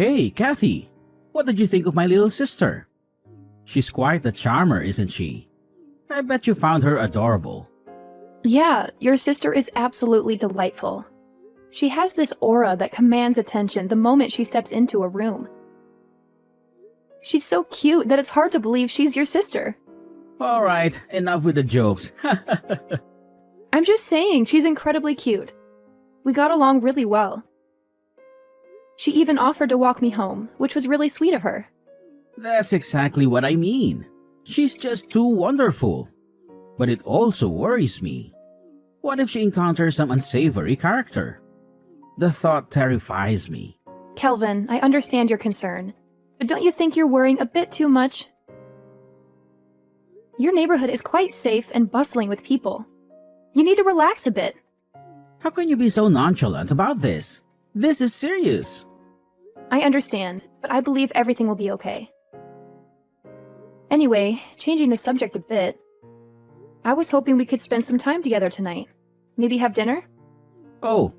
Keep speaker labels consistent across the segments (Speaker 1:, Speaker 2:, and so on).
Speaker 1: Hey, Kathy, what did you think of my little sister? She's quite the charmer, isn't she? I bet you found her adorable.
Speaker 2: Yeah, your sister is absolutely delightful. She has this aura that commands attention the moment she steps into a room. She's so cute that it's hard to believe she's your sister.
Speaker 1: All right, enough with the jokes.
Speaker 2: I'm just saying, she's incredibly cute. We got along really well. She even offered to walk me home, which was really sweet of her.
Speaker 1: That's exactly what I mean. She's just too wonderful. But it also worries me. What if she encounters some unsavory character? The thought terrifies me.
Speaker 2: Kelvin, I understand your concern, but don't you think you're worrying a bit too much? Your neighborhood is quite safe and bustling with people. You need to relax a bit.
Speaker 1: How can you be so nonchalant about this? This is serious.
Speaker 2: I understand, but I believe everything will be okay. Anyway, changing the subject a bit, I was hoping we could spend some time together tonight. Maybe have dinner?
Speaker 1: Oh,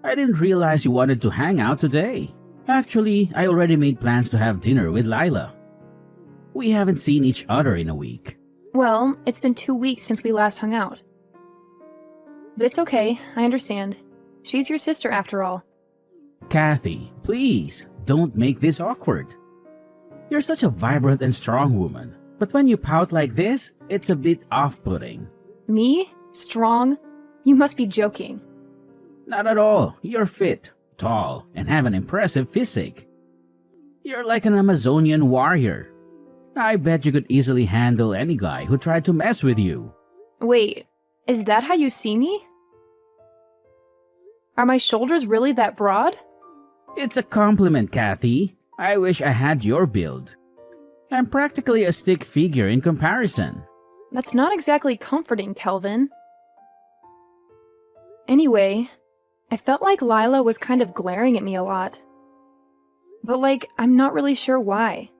Speaker 1: I didn't realize you wanted to hang out today. Actually, I already made plans to have dinner with Lila. We haven't seen each other in a week.
Speaker 2: Well, it's been 2 weeks since we last hung out. But it's okay, I understand. She's your sister after all.
Speaker 1: Kathy, please, don't make this awkward. You're such a vibrant and strong woman, but when you pout like this, it's a bit off-putting.
Speaker 2: Me? Strong? You must be joking.
Speaker 1: Not at all. You're fit, tall, and have an impressive physique. You're like an Amazonian warrior. I bet you could easily handle any guy who tried to mess with you.
Speaker 2: Wait, is that how you see me? Are my shoulders really that broad?
Speaker 1: It's a compliment, Kathy. I wish I had your build. I'm practically a stick figure in comparison.
Speaker 2: That's not exactly comforting, Kelvin. Anyway, I felt like Lila was kind of glaring at me a lot. But I'm not really sure why.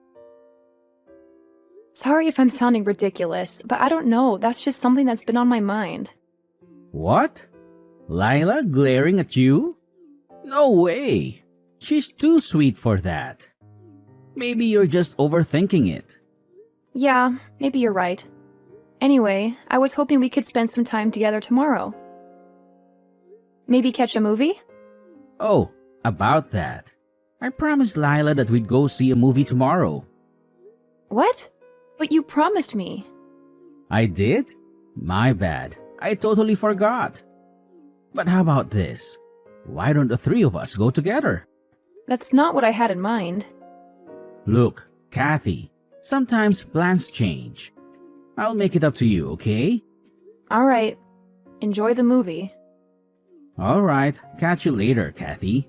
Speaker 2: Sorry if I'm sounding ridiculous, but I don't know, that's just something that's been on my mind.
Speaker 1: What? Lila glaring at you? No way! She's too sweet for that. Maybe you're just overthinking it.
Speaker 2: Yeah, maybe you're right. Anyway, I was hoping we could spend some time together tomorrow. Maybe catch a movie?
Speaker 1: Oh, about that. I promised Lila that we'd go see a movie tomorrow.
Speaker 2: What? But you promised me.
Speaker 1: I did? My bad. I totally forgot. But how about this? Why don't the three of us go together?
Speaker 2: That's not what I had in mind.
Speaker 1: Look, Kathy, sometimes plans change. I'll make it up to you, okay?
Speaker 2: Alright. Enjoy the movie.
Speaker 1: Alright, catch you later, Kathy.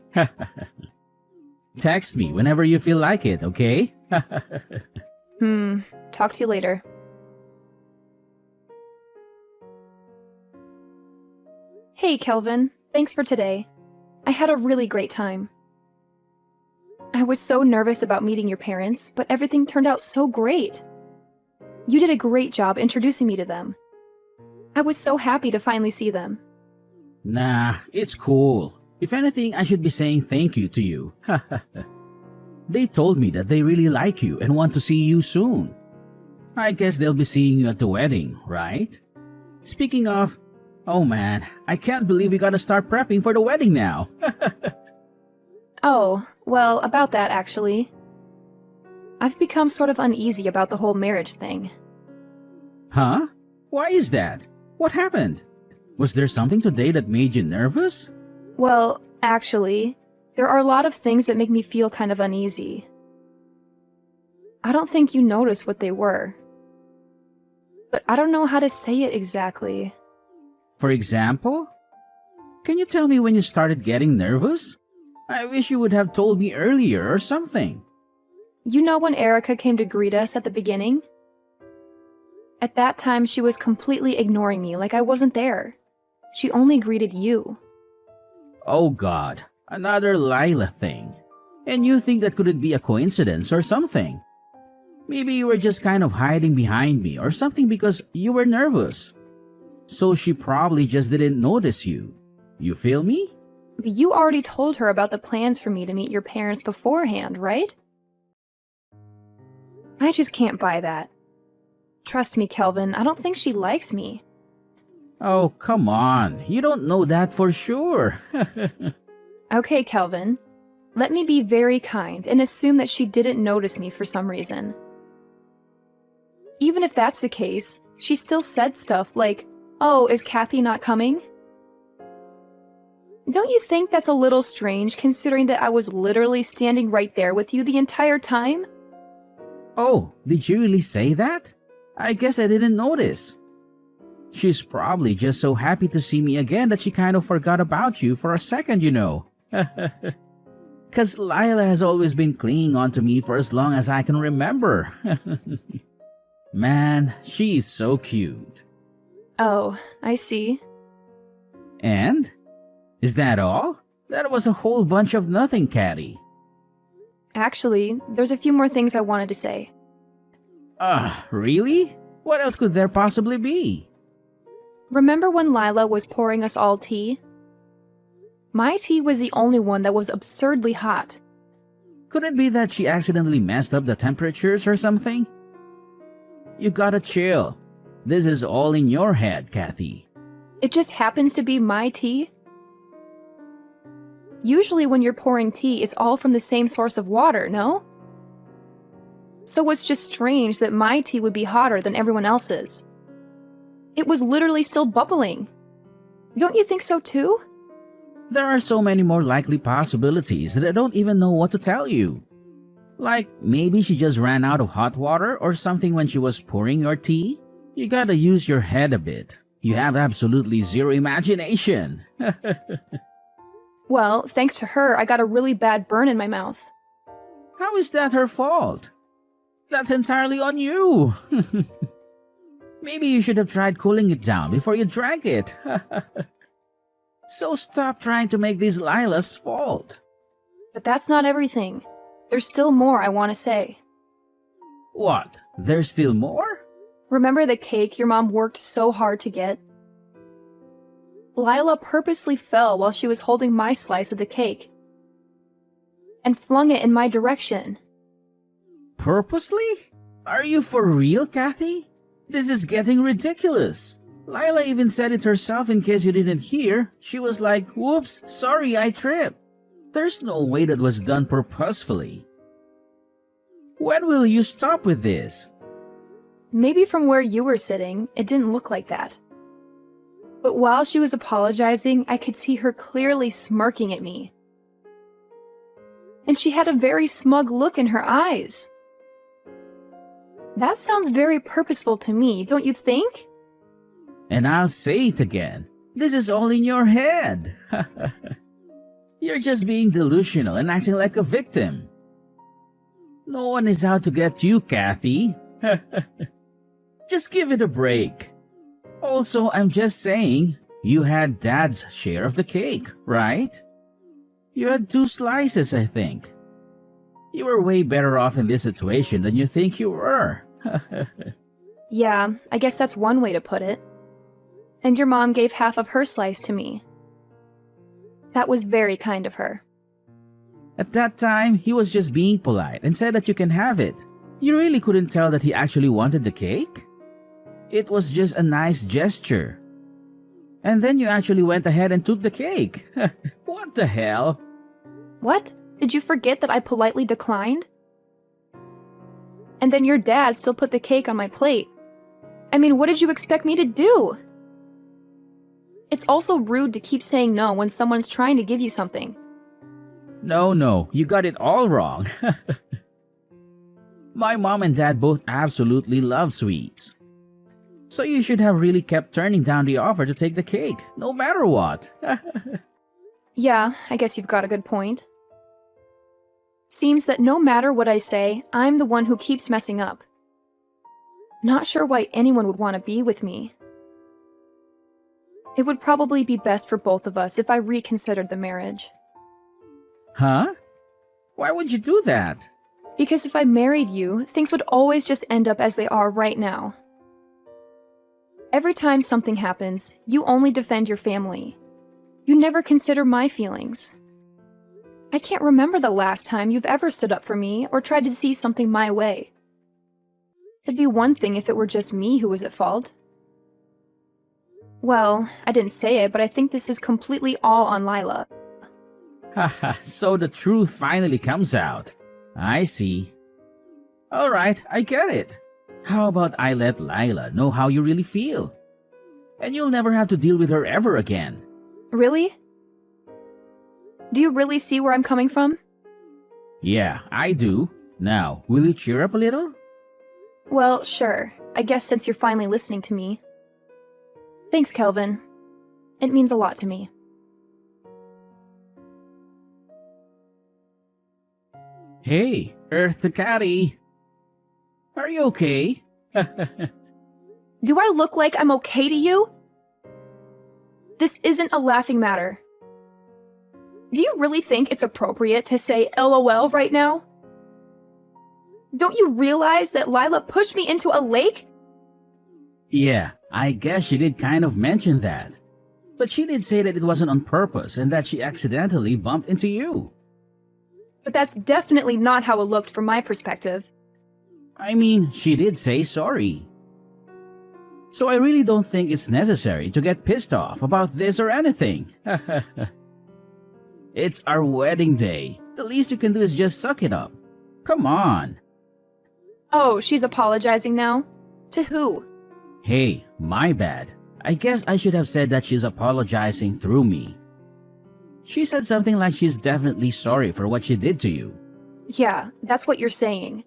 Speaker 1: Text me whenever you feel like it, okay?
Speaker 2: Talk to you later. Hey, Kelvin. Thanks for today. I had a really great time. I was so nervous about meeting your parents, but everything turned out so great. You did a great job introducing me to them. I was so happy to finally see them.
Speaker 1: Nah, it's cool. If anything, I should be saying thank you to you. They told me that they really like you and want to see you soon. I guess they'll be seeing you at the wedding, right? Speaking of, oh man, I can't believe we gotta start prepping for the wedding now.
Speaker 2: Oh, well, about that actually. I've become sort of uneasy about the whole marriage thing.
Speaker 1: Huh? Why is that? What happened? Was there something today that made you nervous?
Speaker 2: Well, actually, there are a lot of things that make me feel kind of uneasy. I don't think you noticed what they were. But I don't know how to say it exactly.
Speaker 1: For example? Can you tell me when you started getting nervous? I wish you would have told me earlier or something.
Speaker 2: You know when Erica came to greet us at the beginning? At that time, she was completely ignoring me like I wasn't there. She only greeted you.
Speaker 1: Oh God, another Lila thing. And you think that couldn't be a coincidence or something? Maybe you were just kind of hiding behind me or something because you were nervous. So she probably just didn't notice you. You feel me?
Speaker 2: But you already told her about the plans for me to meet your parents beforehand, right? I just can't buy that. Trust me, Kelvin, I don't think she likes me.
Speaker 1: Oh, come on. You don't know that for sure.
Speaker 2: Okay, Kelvin. Let me be very kind and assume that she didn't notice me for some reason. Even if that's the case, she still said stuff like, "Oh, is Kathy not coming?" Don't you think that's a little strange considering that I was literally standing right there with you the entire time?
Speaker 1: Oh, did you really say that? I guess I didn't notice. She's probably just so happy to see me again that she kind of forgot about you for a second, you know. 'Cause Lila has always been clinging on to me for as long as I can remember. Man, she's so cute.
Speaker 2: Oh, I see.
Speaker 1: And? Is that all? That was a whole bunch of nothing, Caddy.
Speaker 2: Actually, there's a few more things I wanted to say.
Speaker 1: Really? What else could there possibly be?
Speaker 2: Remember when Lila was pouring us all tea? My tea was the only one that was absurdly hot.
Speaker 1: Could it be that she accidentally messed up the temperatures or something? You gotta chill. This is all in your head, Kathy.
Speaker 2: It just happens to be my tea? Usually when you're pouring tea, it's all from the same source of water, no? So it's just strange that my tea would be hotter than everyone else's. It was literally still bubbling. Don't you think so too?
Speaker 1: There are so many more likely possibilities that I don't even know what to tell you. Like, maybe she just ran out of hot water or something when she was pouring your tea? You gotta use your head a bit. You have absolutely zero imagination.
Speaker 2: Well, thanks to her, I got a really bad burn in my mouth.
Speaker 1: How is that her fault? That's entirely on you. Maybe you should have tried cooling it down before you drank it. So stop trying to make this Lila's fault.
Speaker 2: But that's not everything. There's still more I want to say.
Speaker 1: What? There's still more?
Speaker 2: Remember the cake your mom worked so hard to get? Lila purposely fell while she was holding my slice of the cake and flung it in my direction.
Speaker 1: Purposely? Are you for real, Kathy? This is getting ridiculous. Lila even said it herself in case you didn't hear. She was like, "Whoops, sorry, I tripped." There's no way that was done purposefully. When will you stop with this?
Speaker 2: Maybe from where you were sitting, it didn't look like that. But while she was apologizing, I could see her clearly smirking at me. And she had a very smug look in her eyes. That sounds very purposeful to me, don't you think?
Speaker 1: And I'll say it again. This is all in your head. You're just being delusional and acting like a victim. No one is out to get you, Kathy. Just give it a break. Also, I'm just saying, you had Dad's share of the cake, right? You had 2 slices, I think. You were way better off in this situation than you think you were.
Speaker 2: Yeah, I guess that's one way to put it. And your mom gave half of her slice to me. That was very kind of her.
Speaker 1: At that time, he was just being polite and said that you can have it. You really couldn't tell that he actually wanted the cake? It was just a nice gesture. And then you actually went ahead and took the cake. What the hell?
Speaker 2: What? Did you forget that I politely declined? And then your dad still put the cake on my plate. I mean, what did you expect me to do? It's also rude to keep saying no when someone's trying to give you something.
Speaker 1: No, you got it all wrong. My mom and dad both absolutely love sweets. So you should have really kept turning down the offer to take the cake, no matter what.
Speaker 2: Yeah, I guess you've got a good point. Seems that no matter what I say, I'm the one who keeps messing up. Not sure why anyone would want to be with me. It would probably be best for both of us if I reconsidered the marriage.
Speaker 1: Huh? Why would you do that?
Speaker 2: Because if I married you, things would always just end up as they are right now. Every time something happens, you only defend your family. You never consider my feelings. I can't remember the last time you've ever stood up for me or tried to see something my way. It'd be one thing if it were just me who was at fault. Well, I didn't say it, but I think this is completely all on Lila.
Speaker 1: Haha, so the truth finally comes out. I see. Alright, I get it. How about I let Lila know how you really feel? And you'll never have to deal with her ever again.
Speaker 2: Really? Do you really see where I'm coming from?
Speaker 1: Yeah, I do. Now, will you cheer up a little?
Speaker 2: Well, sure. I guess since you're finally listening to me. Thanks, Kelvin. It means a lot to me.
Speaker 1: Hey, Earth to Caddy. Are you okay?
Speaker 2: Do I look like I'm okay to you? This isn't a laughing matter. Do you really think it's appropriate to say LOL right now? Don't you realize that Lila pushed me into a lake?
Speaker 1: Yeah, I guess she did kind of mention that. But she did say that it wasn't on purpose and that she accidentally bumped into you.
Speaker 2: But that's definitely not how it looked from my perspective.
Speaker 1: I mean, she did say sorry. So I really don't think it's necessary to get pissed off about this or anything. It's our wedding day. The least you can do is just suck it up. Come on.
Speaker 2: Oh, she's apologizing now? To who?
Speaker 1: Hey, my bad. I guess I should have said that she's apologizing through me. She said something like she's definitely sorry for what she did to you.
Speaker 2: Yeah, that's what you're saying.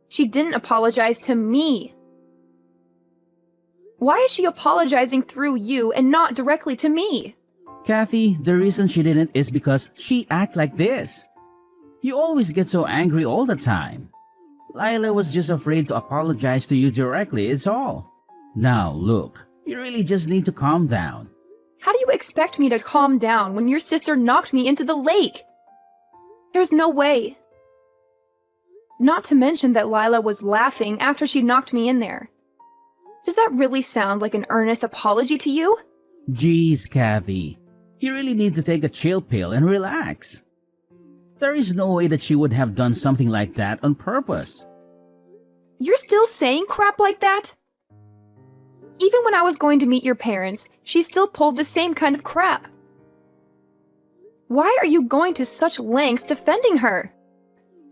Speaker 2: She didn't apologize to me. Why is she apologizing through you and not directly to me?
Speaker 1: Kathy, the reason she didn't is because she act like this. You always get so angry all the time. Lila was just afraid to apologize to you directly, it's all. Now, look, you really just need to calm down.
Speaker 2: How do you expect me to calm down when your sister knocked me into the lake? There's no way. Not to mention that Lila was laughing after she knocked me in there. Does that really sound like an earnest apology to you?
Speaker 1: Jeez, Kathy. You really need to take a chill pill and relax. There is no way that she would have done something like that on purpose.
Speaker 2: You're still saying crap like that? Even when I was going to meet your parents, she still pulled the same kind of crap. Why are you going to such lengths defending her?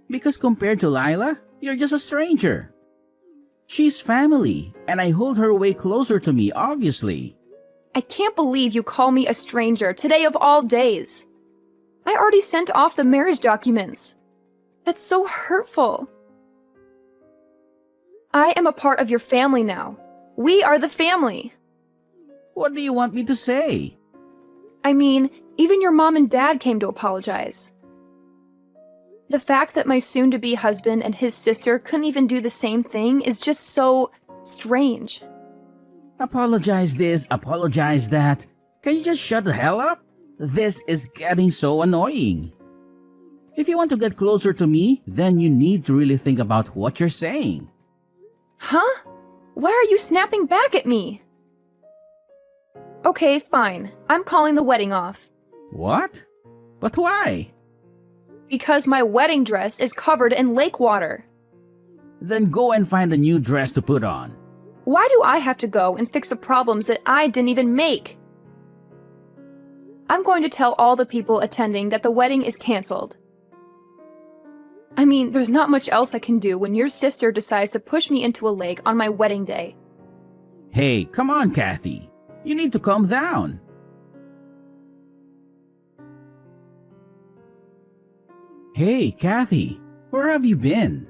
Speaker 1: Because compared to Lila, you're just a stranger. She's family, and I hold her way closer to me, obviously.
Speaker 2: I can't believe you call me a stranger today of all days. I already sent off the marriage documents. That's so hurtful. I am a part of your family now. We are the family.
Speaker 1: What do you want me to say?
Speaker 2: I mean, even your mom and dad came to apologize. The fact that my soon-to-be husband and his sister couldn't even do the same thing is just so strange.
Speaker 1: Apologize this, apologize that. Can you just shut the hell up? This is getting so annoying. If you want to get closer to me, then you need to really think about what you're saying.
Speaker 2: Huh? Why are you snapping back at me? Okay, fine. I'm calling the wedding off.
Speaker 1: What? But why?
Speaker 2: Because my wedding dress is covered in lake water.
Speaker 1: Then go and find a new dress to put on.
Speaker 2: Why do I have to go and fix the problems that I didn't even make? I'm going to tell all the people attending that the wedding is canceled. I mean, there's not much else I can do when your sister decides to push me into a lake on my wedding day.
Speaker 1: Hey, come on, Kathy. You need to calm down. Hey, Kathy, where have you been?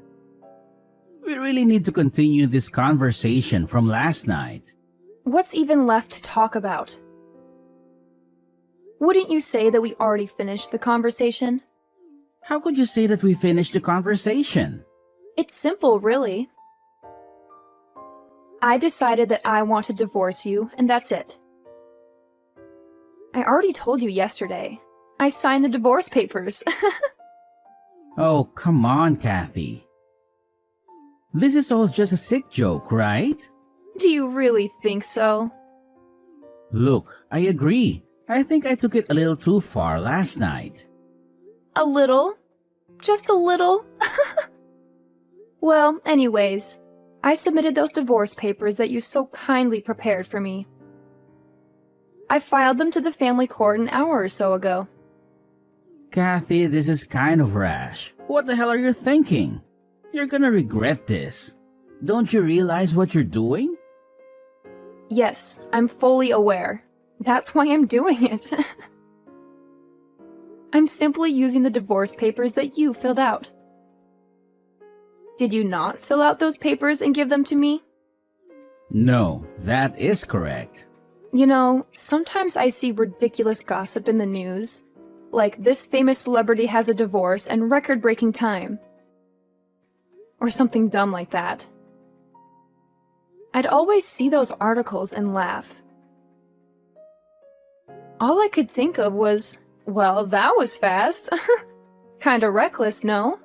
Speaker 1: We really need to continue this conversation from last night.
Speaker 2: What's even left to talk about? Wouldn't you say that we already finished the conversation?
Speaker 1: How could you say that we finished the conversation?
Speaker 2: It's simple, really. I decided that I want to divorce you, and that's it. I already told you yesterday. I signed the divorce papers.
Speaker 1: Oh, come on, Kathy. This is all just a sick joke, right?
Speaker 2: Do you really think so?
Speaker 1: Look, I agree. I think I took it a little too far last night.
Speaker 2: A little? Just a little? Well, anyways, I submitted those divorce papers that you so kindly prepared for me. I filed them to the family court an hour or so ago.
Speaker 1: Kathy, this is kind of rash. What the hell are you thinking? You're gonna regret this. Don't you realize what you're doing?
Speaker 2: Yes, I'm fully aware. That's why I'm doing it. I'm simply using the divorce papers that you filled out. Did you not fill out those papers and give them to me?
Speaker 1: No, that is correct.
Speaker 2: You know, sometimes I see ridiculous gossip in the news, like this famous celebrity has a divorce and record-breaking time. Or something dumb like that. I'd always see those articles and laugh. All I could think of was, well, that was fast. Kinda reckless, no?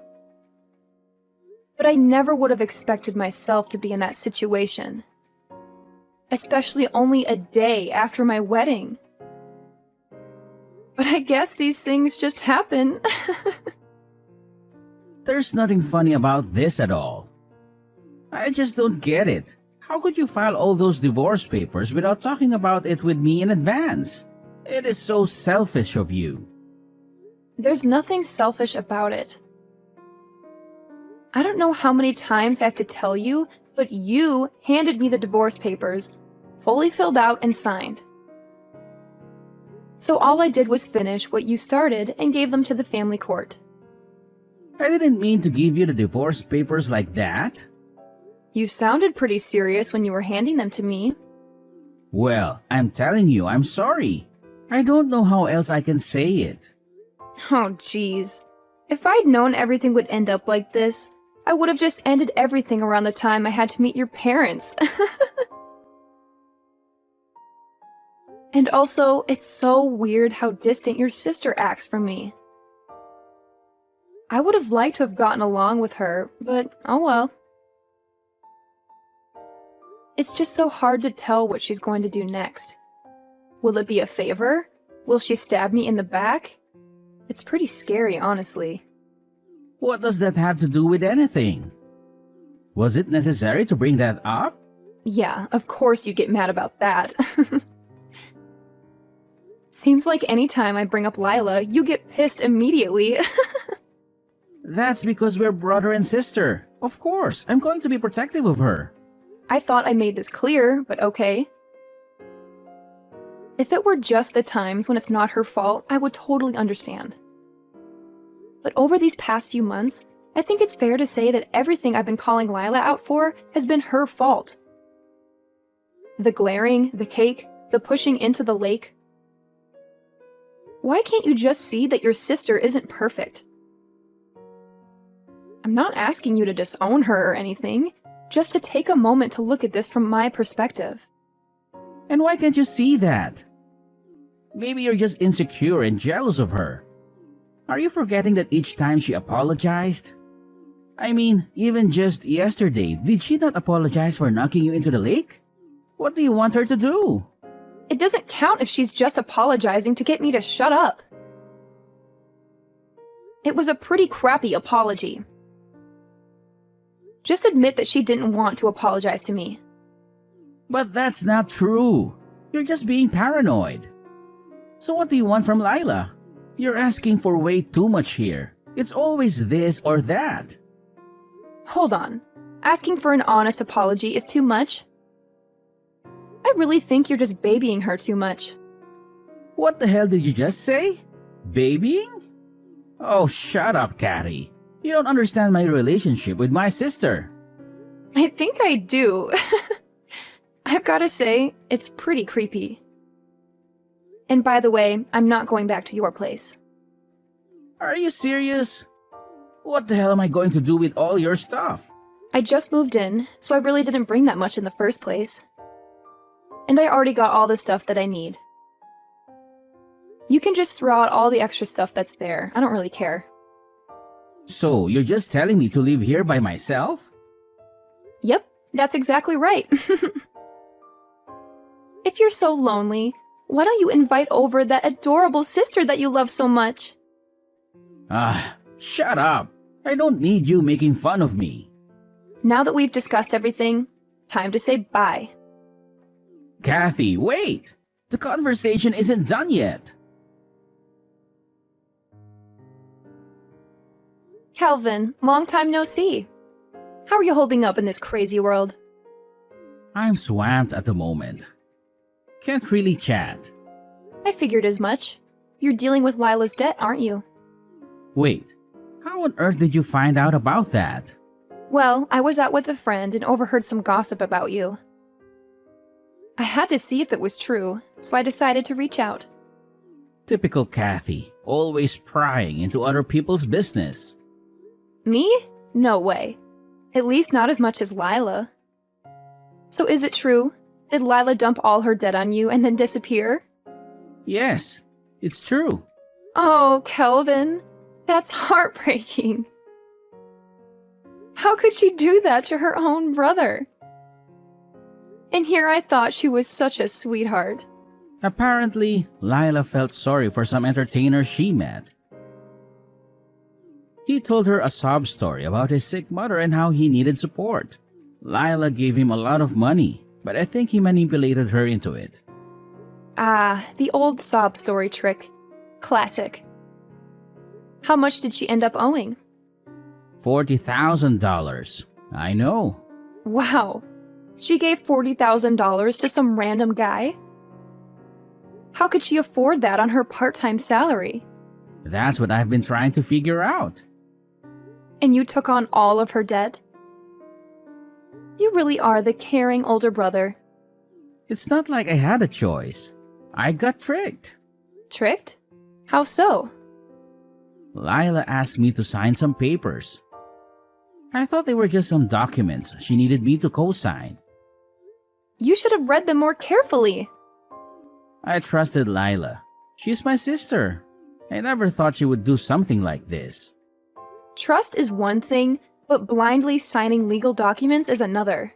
Speaker 2: But I never would have expected myself to be in that situation. Especially only a day after my wedding. But I guess these things just happen.
Speaker 1: There's nothing funny about this at all. I just don't get it. How could you file all those divorce papers without talking about it with me in advance? It is so selfish of you.
Speaker 2: There's nothing selfish about it. I don't know how many times I have to tell you, but you handed me the divorce papers, fully filled out and signed. So all I did was finish what you started and gave them to the family court.
Speaker 1: I didn't mean to give you the divorce papers like that.
Speaker 2: You sounded pretty serious when you were handing them to me.
Speaker 1: Well, I'm telling you, I'm sorry. I don't know how else I can say it.
Speaker 2: Oh, jeez. If I'd known everything would end up like this, I would have just ended everything around the time I had to meet your parents. And also, it's so weird how distant your sister acts from me. I would have liked to have gotten along with her, but oh well. It's just so hard to tell what she's going to do next. Will it be a favor? Will she stab me in the back? It's pretty scary, honestly.
Speaker 1: What does that have to do with anything? Was it necessary to bring that up?
Speaker 2: Yeah, of course you get mad about that. Seems like anytime I bring up Lila, you get pissed immediately.
Speaker 1: That's because we're brother and sister. Of course, I'm going to be protective of her.
Speaker 2: I thought I made this clear, but okay. If it were just the times when it's not her fault, I would totally understand. But over these past few months, I think it's fair to say that everything I've been calling Lila out for has been her fault. The glaring, the cake, the pushing into the lake. Why can't you just see that your sister isn't perfect? I'm not asking you to disown her or anything, just to take a moment to look at this from my perspective.
Speaker 1: And why can't you see that? Maybe you're just insecure and jealous of her. Are you forgetting that each time she apologized? I mean, even just yesterday, did she not apologize for knocking you into the lake? What do you want her to do?
Speaker 2: It doesn't count if she's just apologizing to get me to shut up. It was a pretty crappy apology. Just admit that she didn't want to apologize to me.
Speaker 1: But that's not true. You're just being paranoid. So what do you want from Lila? You're asking for way too much here. It's always this or that.
Speaker 2: Hold on. Asking for an honest apology is too much? I really think you're just babying her too much.
Speaker 1: What the hell did you just say? Babying? Oh, shut up, Catty. You don't understand my relationship with my sister.
Speaker 2: I think I do. I've gotta say, it's pretty creepy. And by the way, I'm not going back to your place.
Speaker 1: Are you serious? What the hell am I going to do with all your stuff?
Speaker 2: I just moved in, so I really didn't bring that much in the first place. And I already got all the stuff that I need. You can just throw out all the extra stuff that's there. I don't really care.
Speaker 1: So, you're just telling me to live here by myself?
Speaker 2: Yep, that's exactly right. If you're so lonely, Why don't you invite over that adorable sister that you love so much?
Speaker 1: Shut up. I don't need you making fun of me.
Speaker 2: Now that we've discussed everything, time to say bye.
Speaker 1: Kathy, wait! The conversation isn't done yet.
Speaker 2: Calvin, long time no see. How are you holding up in this crazy world?
Speaker 1: I'm swamped at the moment. Can't really chat.
Speaker 2: I figured as much. You're dealing with Lila's debt, aren't you?
Speaker 1: Wait, how on earth did you find out about that?
Speaker 2: Well, I was out with a friend and overheard some gossip about you. I had to see if it was true, so I decided to reach out.
Speaker 1: Typical Kathy, always prying into other people's business.
Speaker 2: Me? No way. At least not as much as Lila. So is it true? Did Lila dump all her debt on you and then disappear?
Speaker 1: Yes, it's true.
Speaker 2: Oh, Kelvin, that's heartbreaking. How could she do that to her own brother? And here I thought she was such a sweetheart.
Speaker 1: Apparently, Lila felt sorry for some entertainer she met. He told her a sob story about his sick mother and how he needed support. Lila gave him a lot of money, but I think he manipulated her into it.
Speaker 2: Ah, the old sob story trick. Classic. How much did she end up owing?
Speaker 1: $40,000. I know.
Speaker 2: Wow. She gave $40,000 to some random guy? How could she afford that on her part-time salary?
Speaker 1: That's what I've been trying to figure out.
Speaker 2: And you took on all of her debt? You really are the caring older brother.
Speaker 1: It's not like I had a choice. I got tricked.
Speaker 2: Tricked? How so?
Speaker 1: Lila asked me to sign some papers. I thought they were just some documents she needed me to co-sign.
Speaker 2: You should have read them more carefully.
Speaker 1: I trusted Lila. She's my sister. I never thought she would do something like this.
Speaker 2: Trust is one thing, but blindly signing legal documents is another.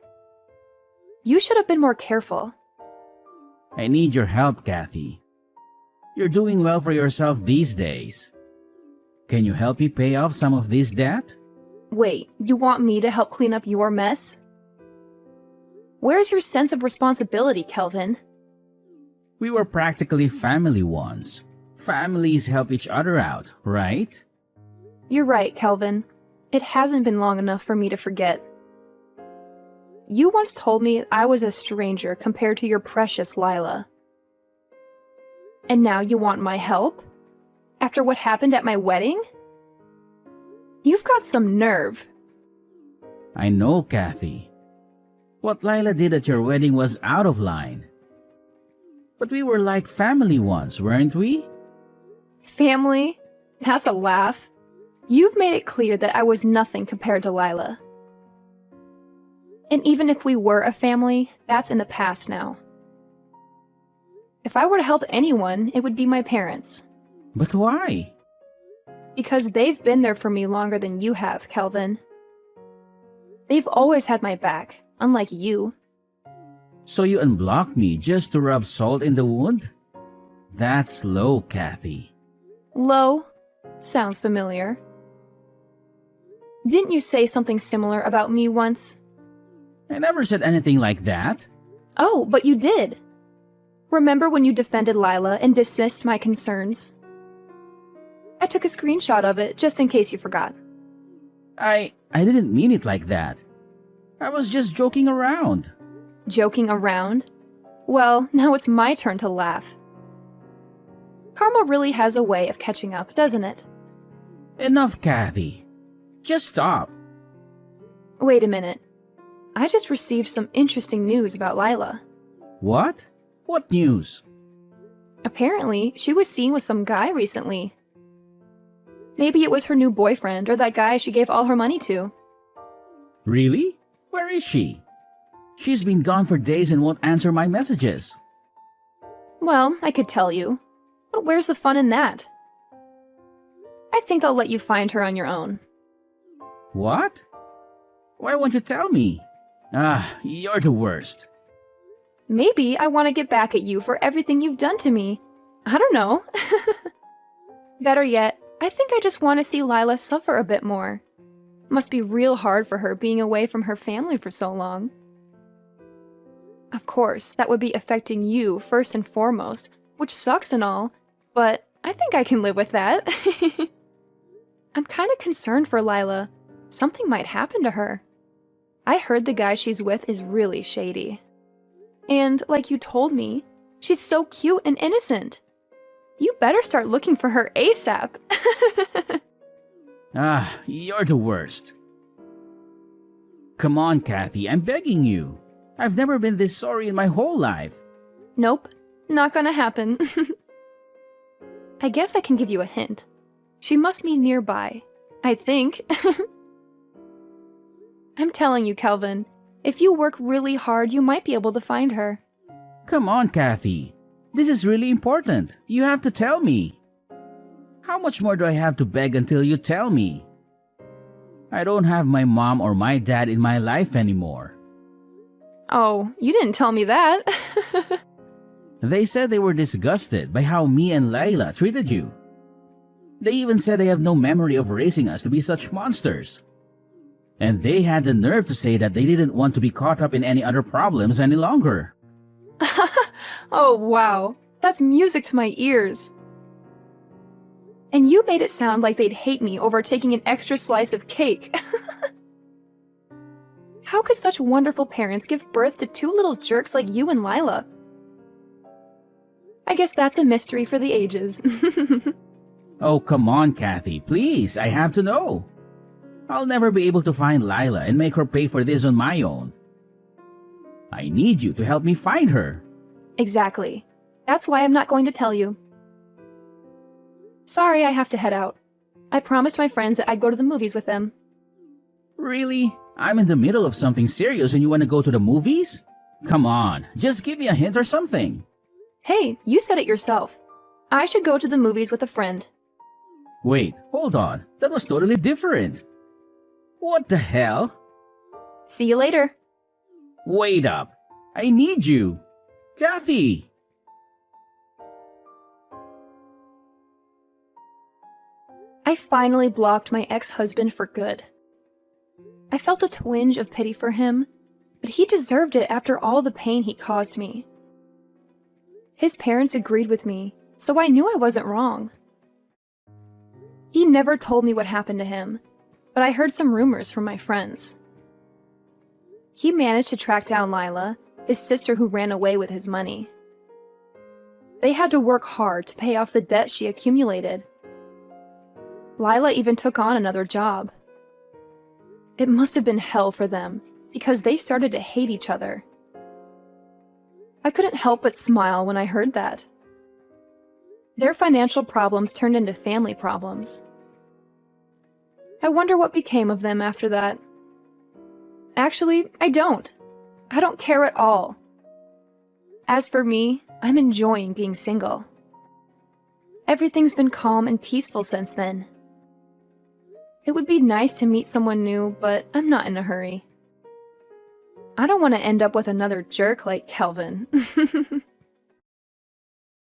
Speaker 2: You should have been more careful.
Speaker 1: I need your help, Kathy. You're doing well for yourself these days. Can you help me pay off some of this debt?
Speaker 2: Wait, you want me to help clean up your mess? Where's your sense of responsibility, Kelvin?
Speaker 1: We were practically family once. Families help each other out, right?
Speaker 2: You're right, Kelvin. It hasn't been long enough for me to forget. You once told me I was a stranger compared to your precious Lila. And now you want my help? After what happened at my wedding? You've got some nerve.
Speaker 1: I know, Kathy. What Lila did at your wedding was out of line. But we were like family once, weren't we?
Speaker 2: Family? That's a laugh. You've made it clear that I was nothing compared to Lila. And even if we were a family, that's in the past now. If I were to help anyone, it would be my parents.
Speaker 1: But why?
Speaker 2: Because they've been there for me longer than you have, Kelvin. They've always had my back, unlike you.
Speaker 1: So you unblocked me just to rub salt in the wound? That's low, Kathy.
Speaker 2: Low? Sounds familiar. Didn't you say something similar about me once?
Speaker 1: I never said anything like that.
Speaker 2: Oh, but you did. Remember when you defended Lila and dismissed my concerns? I took a screenshot of it just in case you forgot.
Speaker 1: I didn't mean it like that. I was just joking around.
Speaker 2: Joking around? Well, now it's my turn to laugh. Karma really has a way of catching up, doesn't it?
Speaker 1: Enough, Kathy. Just stop.
Speaker 2: Wait a minute. I just received some interesting news about Lila.
Speaker 1: What? What news?
Speaker 2: Apparently, she was seen with some guy recently. Maybe it was her new boyfriend or that guy she gave all her money to.
Speaker 1: Really? Where is she? She's been gone for days and won't answer my messages.
Speaker 2: Well, I could tell you. But where's the fun in that? I think I'll let you find her on your own.
Speaker 1: What? Why won't you tell me? You're the worst.
Speaker 2: Maybe I want to get back at you for everything you've done to me. I don't know. Better yet, I think I just want to see Lila suffer a bit more. Must be real hard for her being away from her family for so long. Of course, that would be affecting you first and foremost, which sucks and all, but I think I can live with that. I'm kind of concerned for Lila. Something might happen to her. I heard the guy she's with is really shady. And, like you told me, she's so cute and innocent. You better start looking for her ASAP.
Speaker 1: You're the worst. Come on, Kathy, I'm begging you. I've never been this sorry in my whole life.
Speaker 2: Nope, not gonna happen. I guess I can give you a hint. She must be nearby. I think. I'm telling you, Kelvin, if you work really hard, you might be able to find her.
Speaker 1: Come on, Kathy. This is really important. You have to tell me. How much more do I have to beg until you tell me? I don't have my mom or my dad in my life anymore.
Speaker 2: Oh, you didn't tell me that.
Speaker 1: They said they were disgusted by how me and Layla treated you. They even said they have no memory of raising us to be such monsters. And they had the nerve to say that they didn't want to be caught up in any other problems any longer.
Speaker 2: Oh, wow. That's music to my ears. And you made it sound like they'd hate me over taking an extra slice of cake. How could such wonderful parents give birth to two little jerks like you and Lila? I guess that's a mystery for the ages.
Speaker 1: Oh, come on, Kathy. Please, I have to know. I'll never be able to find Lila and make her pay for this on my own. I need you to help me find her.
Speaker 2: Exactly. That's why I'm not going to tell you. Sorry, I have to head out. I promised my friends that I'd go to the movies with them.
Speaker 1: Really? I'm in the middle of something serious and you want to go to the movies? Come on, just give me a hint or something.
Speaker 2: Hey, you said it yourself. I should go to the movies with a friend.
Speaker 1: Wait, hold on. That was totally different. What the hell?
Speaker 2: See you later.
Speaker 1: Wait up. I need you. Kathy!
Speaker 2: I finally blocked my ex-husband for good. I felt a twinge of pity for him, but he deserved it after all the pain he caused me. His parents agreed with me, so I knew I wasn't wrong. He never told me what happened to him, but I heard some rumors from my friends. He managed to track down Lila, his sister who ran away with his money. They had to work hard to pay off the debt she accumulated. Lila even took on another job. It must have been hell for them, because they started to hate each other. I couldn't help but smile when I heard that. Their financial problems turned into family problems. I wonder what became of them after that. Actually, I don't. I don't care at all. As for me, I'm enjoying being single. Everything's been calm and peaceful since then. It would be nice to meet someone new, but I'm not in a hurry. I don't want to end up with another jerk like Kelvin.